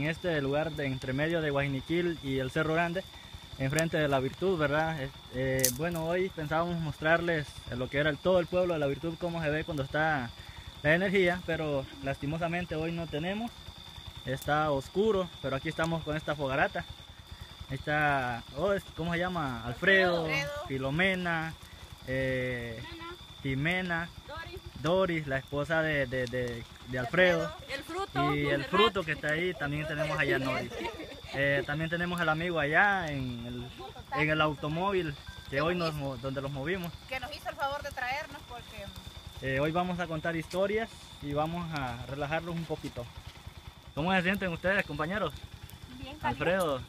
este lugar de entre medio de Guajiniquil y el Cerro Grande, enfrente de La Virtud, ¿verdad? Bueno, hoy pensábamos mostrarles lo que era todo el pueblo de La Virtud, cómo se ve cuando está la energía, pero lastimosamente hoy no tenemos, está oscuro, pero aquí estamos con esta fogarata. Ahí está, ¿cómo se llama? Alfredo, Filomena, Jimena, Doris, la esposa de Alfredo, y el fruto que está ahí. También tenemos allá a Nori. También tenemos al amigo allá en el automóvil que hoy donde los movimos, que nos hizo el favor de traernos, porque hoy vamos a contar historias y vamos a relajarlos un poquito. ¿Cómo se sienten ustedes, compañeros? bien caliente. Alfredo,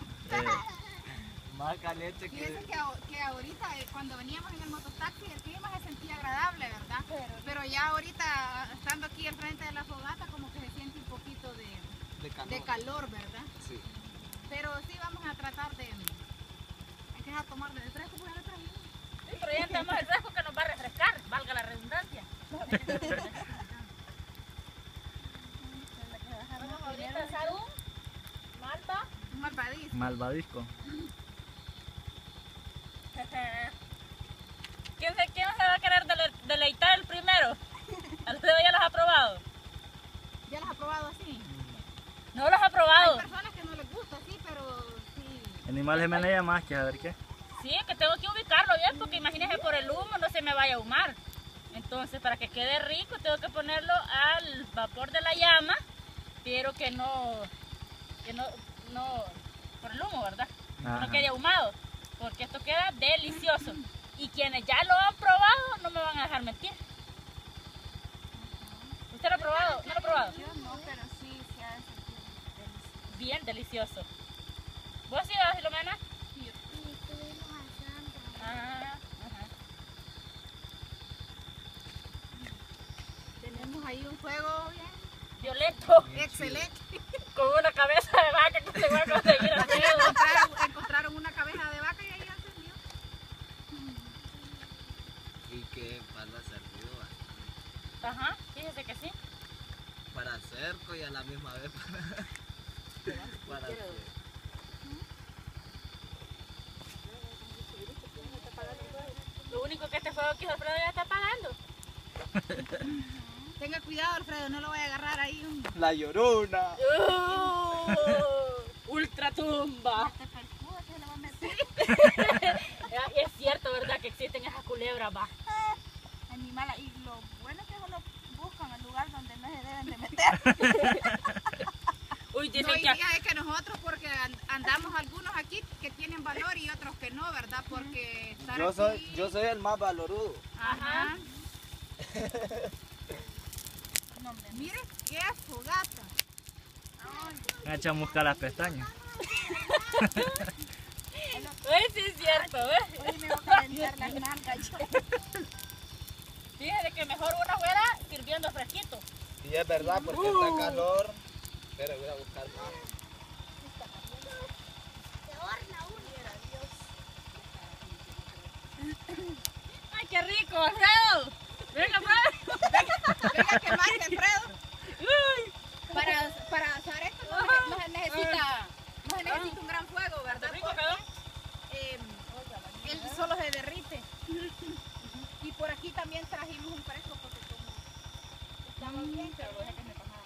más caliente que... Fíjense que ahorita cuando veníamos en el mototaxi el clima se sentía agradable, ¿verdad? Pero ya ahorita estando aquí al frente de la fogata como que se siente un poquito de calor, ¿verdad? Sí. Pero sí vamos a tratar de... Hay que tomar del fresco por el traje. Sí, pero ya tenemos el fresco que nos va a refrescar, valga la redundancia. Vamos ahorita a hacer Un malvadisco. malvadisco. ¿Quién se va a querer deleitar el primero? ¿Alfredo ya los ha probado? ¿Ya los ha probado así? No los ha probado. Hay personas que no les gusta así, pero sí. Animales me leía más que a ver qué. Sí, es que tengo que ubicarlo bien porque imagínese por el humo no se me vaya a ahumar. Entonces para que quede rico tengo que ponerlo al vapor de la llama, pero que no por el humo, ¿verdad? Que Ajá. no quede ahumado, porque esto queda delicioso. Y quienes ya lo han probado no me van a dejar mentir. ¿Usted lo ha probado? ¿No lo ha probado? Yo no, pero sí se ha sentido delicioso. Bien delicioso. ¿Vos sí, Filomena? Sí, Ah, ajá. tenemos ahí un juego bien Violeto, excelente. con una cabeza de vaca que se va a conseguir Alfredo. Encontraron una cabeza de vaca y ahí encendió. Y que palo ha servido bastante. Ajá, fíjese que sí. Para cerco y a la misma vez para hacer. Lo único que este fuego que Alfredo ya está apagando. Tenga cuidado, Alfredo, no lo vaya a agarrar ahí un... La Llorona. Ultratumba. Este felpudo se le va a meter. Es cierto, ¿verdad? Que existen esas culebras, va. Animal, y lo bueno es que solo buscan el lugar donde no se deben de meter. Uy, No, dicen y que... fíjate que nosotros, porque andamos algunos aquí que tienen valor y otros que no, ¿verdad? Porque estar aquí... Yo soy el más valorudo. Ajá. No, hombre, mire qué fogata. Me echa musca las pestañas. Uy, sí es cierto, ¿ves? Hoy me va a calentar las nalgas. Fíjate que mejor una fuera sirviendo fresquito. Y es verdad porque está calor. Pero voy a buscar más. ¡Ay, qué rico, Alfredo! ¡Venga, Alfredo! Venga, que más, Alfredo. ¡Uy! Para hacer esto no se necesita un gran fuego, ¿verdad? rico Porque, quedó. él solo se derrite. Y por aquí también trajimos un fresco porque como estaba bien, pero lo dejé que me pasara.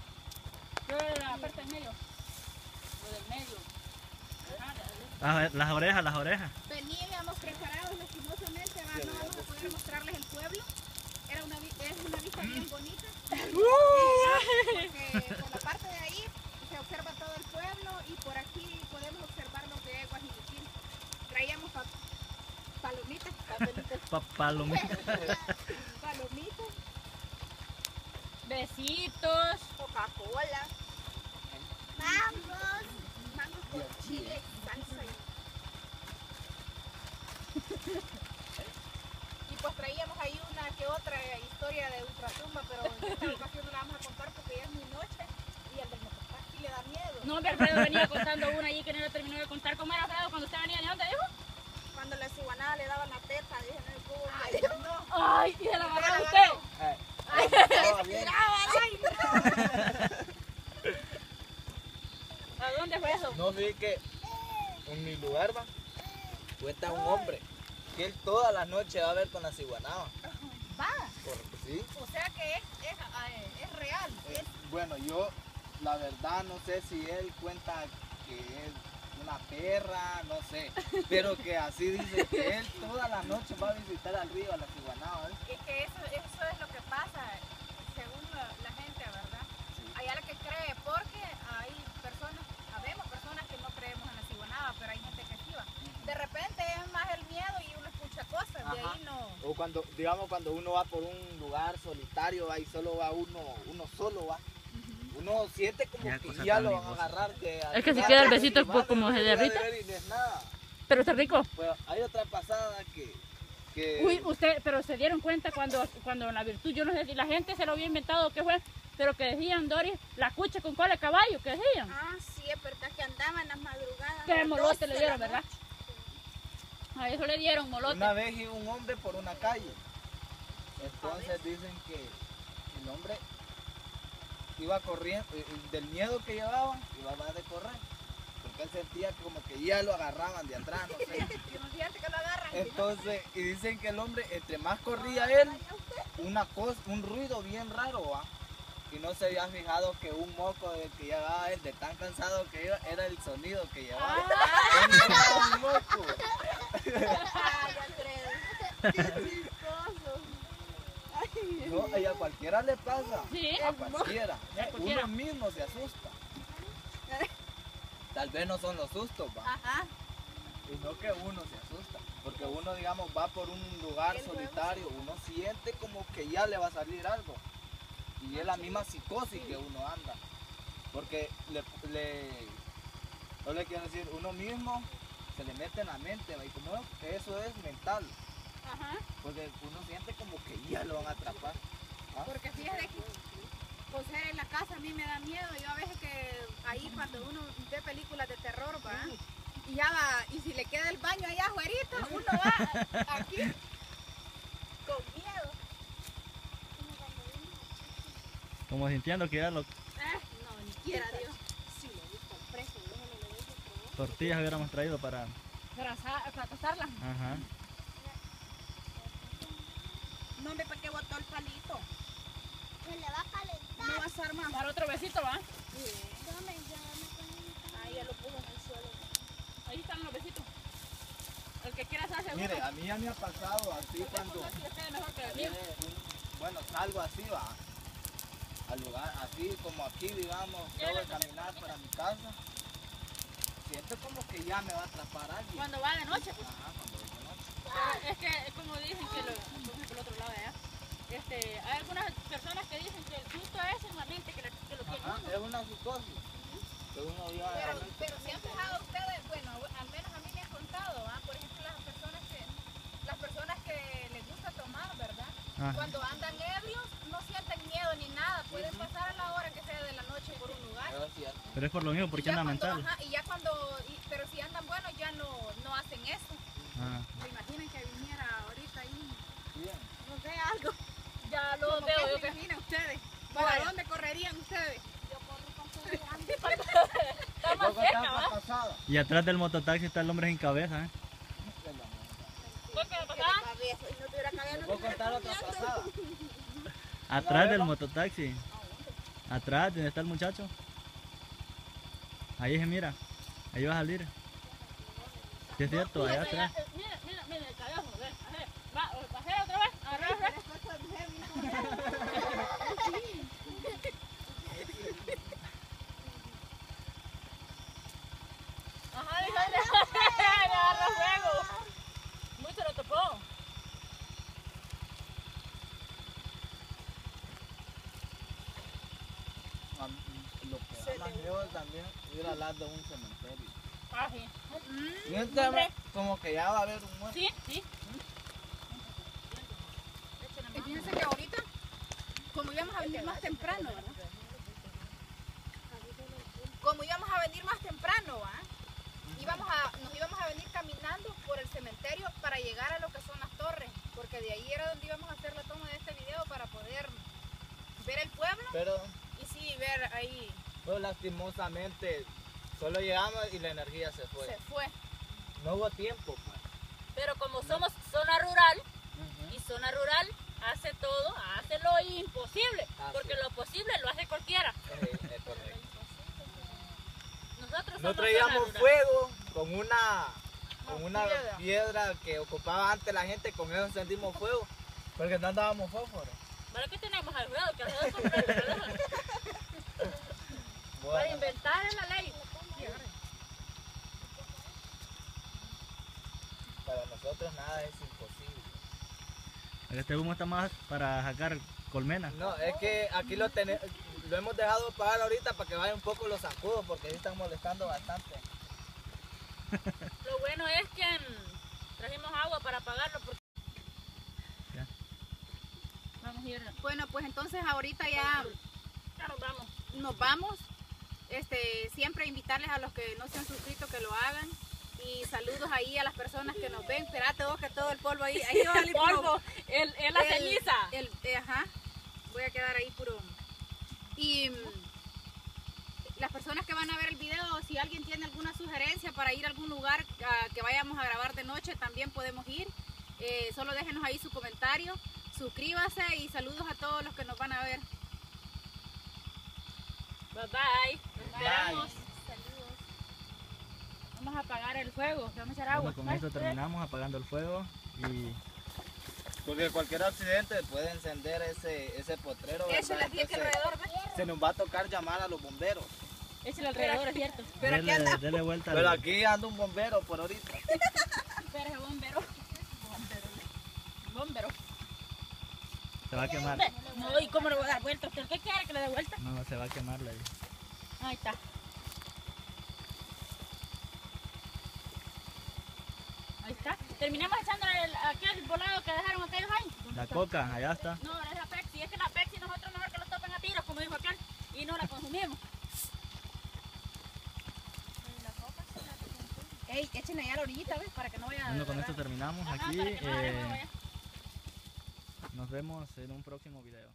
Yo de la parte del medio. Lo del medio. Las orejas. Veníamos preparados, lastimosamente no vamos a poder mostrarles el pueblo. Es una vista bien bonita. Porque por la parte de ahí se observa todo el pueblo y por aquí podemos observar lo que es Guajiniquil. Traíamos palomitas. Palomitas. Palomitas, Besitos. Coca-Cola, mangos con chile y salsa. Y pues traíamos ahí una que otra historia de ultratumba, pero en esta ocasión no la vamos a contar porque ya es muy noche y al del mototaxi le da miedo. No, hombre, Alfredo venía contando una allí que no le terminó de contar. ¿Cómo era, Alfredo, cuando usted venía? ¿De dónde dijo? Cuando la ciguanada le daban la teta, dije, no, ¿cómo? Ay, no. ¡Ay, y se la agarró a usted! Ay, se tiraba, ay, no. ¿A dónde? mí que en mi lugar va, cuenta un hombre que él toda la noche va a ver con la ciguanaba. Va. ¿Sí? O sea que es real. Bueno, yo la verdad no sé si él cuenta que es una perra, no sé, pero que así dice que él toda la noche va a visitar al río, a la ciguanaba. Es que eso es lo que pasa, según la gente, ¿verdad? Sí. Hay alguien que cree, porque habemos personas que no creemos en la ciguanaba, pero hay gente que sí va. De repente es más el miedo y uno escucha cosas, de ahí no. O cuando, digamos, cuando uno va por un lugar solitario, ahí solo va uno solo va. Uno siente como que ya lo van a agarrar. Es que si queda el besito como se derrita. Pero está rico. Pero hay otra pasada que... Uy, pero se dieron cuenta cuando en la virtud, yo no sé si la gente se lo había inventado o qué fue, pero que decían, Doris, la cucha con cola de caballo, que decían. Ah, sí, es verdad que andaban en las madrugadas. Que molote le dieron, ¿verdad? A eso le dieron molote. Una vez iba un hombre por una calle. Entonces dicen que el hombre iba corriendo, del miedo que llevaba, iba a dar de correr. Porque él sentía que como que ya lo agarraban de atrás, no sé. Que no siente que lo agarran. Entonces, y dicen que el hombre, entre más corría él, un ruido bien raro, ¿va? Y no se había fijado que un moco del que llevaba él, de tan cansado que iba, era el sonido que llevaba. Un moco. Ay, Alfredo. Qué chistoso. No, y a cualquiera le pasa. Sí. A cualquiera. A cualquiera. Uno mismo se asusta. Tal vez no son los sustos, va. Ajá. Sino que uno se asusta. Porque uno, digamos, va por un lugar solitario, uno siente como que ya le va a salir algo. Y es la misma psicosis que uno anda. Porque no le quiero decir, uno mismo se le mete en la mente, ¿va? Y como que eso es mental. Ajá. Porque uno siente como que ya lo van a atrapar. ¿Ah? Porque fíjate que coser en la casa a mí me da miedo. Yo a veces que ahí cuando uno ve películas de terror, va, y ya va, y si le queda el baño allá afuera, uno va aquí con miedo. Como sintiendo que ya los No, ni quiera Dios. tortillas hubiéramos traído para... Para cazarla. Ajá. No, hombre, ¿para qué botó el palito? Se le va a calentar. No va a estar más. Para otro besito, ¿va? Ahí ya lo puso en el suelo. Ahí están los besitos. El que quiera se hace Mire, uno. a mí ya me ha pasado así cuando... Si les queda mejor que el mío. Bueno, salgo así, va. Al lugar, así como aquí, digamos, voy a caminar para mi casa. Siento como que ya me va a atrapar alguien. Cuando va de noche, pues. Ajá, cuando voy de noche. Pero es que como dicen que por el otro lado allá, hay algunas personas que dicen que el susto es en la mente que lo tiene Ajá, uno. es una psicosis. Que uno ya... Pero si han fijado ustedes, bueno, al menos a mí me han contado, ¿ah? Por ejemplo, las personas que les gusta tomar, ¿verdad? Ajá. Cuando andan ebrios no sienten miedo ni nada, pueden pasar a la hora que sea de la noche por un lugar. Es cierto. Pero es por lo mismo, porque Y ya anda cuando- mental. ajá, pero si andan buenos ya no hacen eso. Ah. ¿Se imaginan que viniera ahorita ahí, Bien. no sé, algo? Ya lo ¿Cómo veo que yo se que... imaginan ustedes? ¿Para Vaya. dónde correrían ustedes? Está más Luego cerca, está ¿va? pasada. Y atrás del mototaxi está el hombre sin cabeza, ¿eh? ¿Por qué me Que pasaba? de cabeza, y no tuviera cabeza, Les no voy a estuviera contar otra caminando. pasada. Atrás del mototaxi. Atrás, donde está el muchacho. Ahí se mira. Ahí va a salir. Sí, es cierto, allá atrás. Mira el cabezo, ve. Bajé otra vez, agarré otra vez. Ajá, me agarró fuego. Mucho lo topó. Lo que da más miedo es también ir al lado de un cementerio. Ah, sí. Siéntame como que ya va a haber un muerto. Sí, sí. Y fíjense que ahorita, como íbamos a venir más temprano, ¿verdad? Como íbamos a venir más temprano, ¿va? Nos íbamos a venir caminando por el cementerio para llegar a lo que son las torres, porque de ahí era donde íbamos a hacer la toma de este video para poder ver el pueblo Pero y sí ver ahí. pues, lastimosamente Solo llegamos y la energía se fue. Se fue. No hubo tiempo, pues. Pero como somos zona rural, y zona rural hace todo, hace lo imposible, porque lo posible lo hace cualquiera. Es correcto. Nosotros No somos traíamos zona rural. fuego con una piedra que ocupaba antes la gente, con eso encendimos fuego, porque no andábamos fósforo. ¿Para qué tenemos alrededor? Que alrededor comprende, ¿verdad? Para Bueno, inventar es la ley. para nosotros nada es imposible. Este humo está más para sacar colmenas. No, es que aquí lo hemos dejado pagar ahorita para que vayan un poco los zancudos, porque sí están molestando bastante. Lo bueno es que trajimos agua para apagarlo. Porque... Ya. Vamos a ir. Bueno, pues entonces ahorita ya Ya nos vamos. nos vamos. Siempre invitarles a los que no se han suscrito que lo hagan. Y saludos ahí a las personas que nos ven. Espérate vos que todo el polvo ahí. Ahí va a salir Polvo, la ceniza. Ajá. Voy a quedar ahí puro. Y las personas que van a ver el video, si alguien tiene alguna sugerencia para ir a algún lugar que vayamos a grabar de noche, también podemos ir. Solo déjenos ahí su comentario. Suscríbase y saludos a todos los que nos van a ver. Bye bye. Nos Bye. vemos. Vamos a apagar el fuego. Vamos a echar agua. Bueno, con esto terminamos apagando el fuego y Porque cualquier accidente puede encender ese potrero, ¿verdad? Échale aquí Entonces, alrededor, ¿ves? se nos va a tocar llamar a los bomberos. Échale alrededor, es cierto. Pero aquí dele, anda. dele vuelta. Pero aquí anda un bombero por ahorita. Espera, bombero. Bombero. Se va a quemar. No, ¿y cómo le voy a dar vuelta? ¿Usted qué quiere que le dé vuelta? No, se va a quemar la Ahí está. Ahí está. Terminamos echando aquel volado que dejaron aquellos ahí. La coca, allá está. No, es la Pepsi. Es que la Pepsi nosotros mejor que lo topen a tiros, como dijo aquel, y no la consumimos. Ey, échenle allá a la orillita, ¿ves? Para que no vaya. Bueno, con esto terminamos Ajá, aquí. para que no vaya, no vaya. Nos vemos en un próximo video.